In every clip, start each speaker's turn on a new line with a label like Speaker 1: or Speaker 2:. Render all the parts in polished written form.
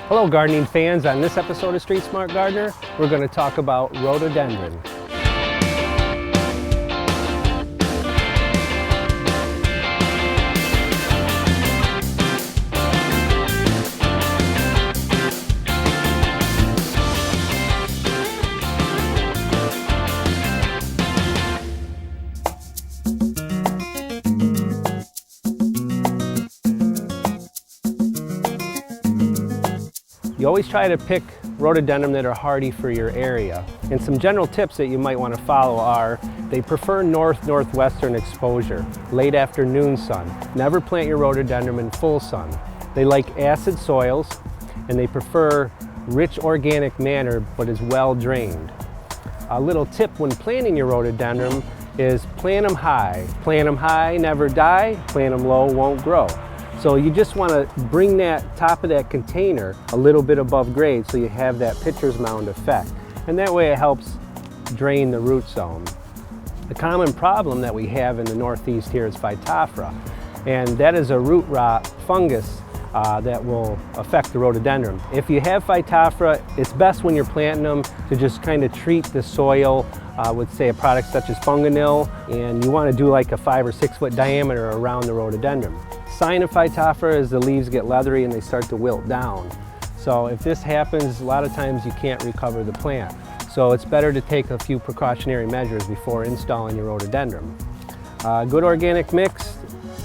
Speaker 1: Hello gardening fans, on this episode of Street Smart Gardener, we're going to talk about rhododendron. You always try to pick rhododendron that are hardy for your area. And some general tips that you might want to follow are, they prefer northwestern exposure, late afternoon sun. Never plant your rhododendron in full sun. They like acid soils, and they prefer rich organic matter, but is well drained. A little tip when planting your rhododendron is plant them high. Plant them high, never die. Plant them low, won't grow. So you just want to bring that top of that container a little bit above grade so you have that pitcher's mound effect. And that way it helps drain the root zone. The common problem that we have in the Northeast here is PHYTOPHTHORA. And that is a root rot fungus that will affect the rhododendron. If you have PHYTOPHTHORA, it's best when you're planting them to just kind of treat the soil with, say, a product such as fungonil, and you want to do like a 5 or 6 foot diameter around the rhododendron. Sign of PHYTOPHTHORA is the leaves get leathery and they start to wilt down. So if this happens, a lot of times you can't recover the plant. So it's better to take a few precautionary measures before installing your rhododendron. Good organic mix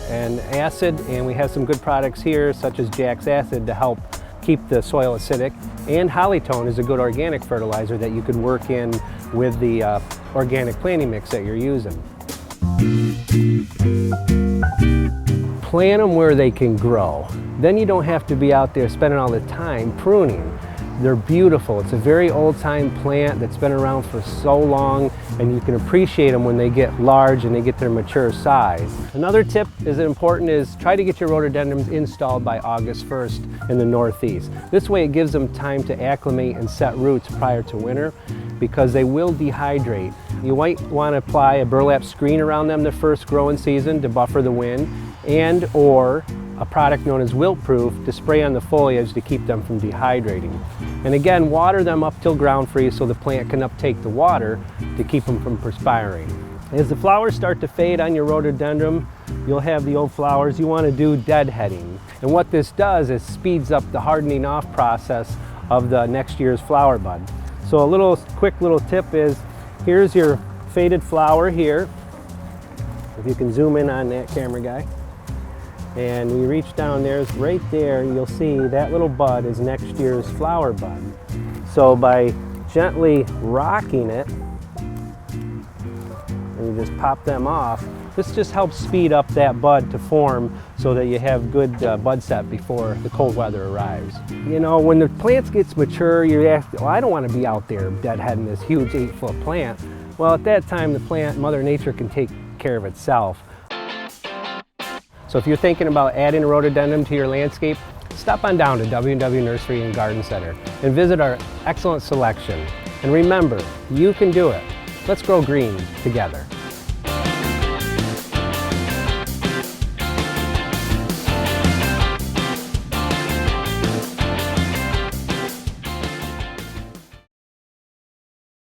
Speaker 1: and acid, and we have some good products here such as Jack's Acid to help keep the soil acidic, and Hollytone is a good organic fertilizer that you could work in with the organic planting mix that you're using. Plant them where they can grow. Then you don't have to be out there spending all the time pruning. They're beautiful. It's a very old-time plant that's been around for so long, and you can appreciate them when they get large and they get their mature size. Another tip is important is try to get your rhododendrons installed by August 1st in the Northeast. This way it gives them time to acclimate and set roots prior to winter, because they will dehydrate. You might want to apply a burlap screen around them the first growing season to buffer the wind, and or a product known as wilt proof to spray on the foliage to keep them from dehydrating. And again, water them up till ground freeze so the plant can uptake the water to keep them from perspiring. As the flowers start to fade on your rhododendron, you'll have the old flowers. You want to do deadheading. And what this does is speeds up the hardening off process of the next year's flower bud. So a quick little tip is, here's your faded flower here. If you can zoom in on that camera guy. And we reach down there, right there, you'll see that little bud is next year's flower bud. So by gently rocking it, and you just pop them off, this just helps speed up that bud to form so that you have good bud set before the cold weather arrives. You know, when the plant gets mature, you ask, well, I don't want to be out there deadheading this huge 8-foot plant. Well, at that time, the plant, Mother Nature can take care of itself. So if you're thinking about adding a rhododendron to your landscape, stop on down to W&W Nursery and Garden Center and visit our excellent selection. And remember, you can do it. Let's grow green together.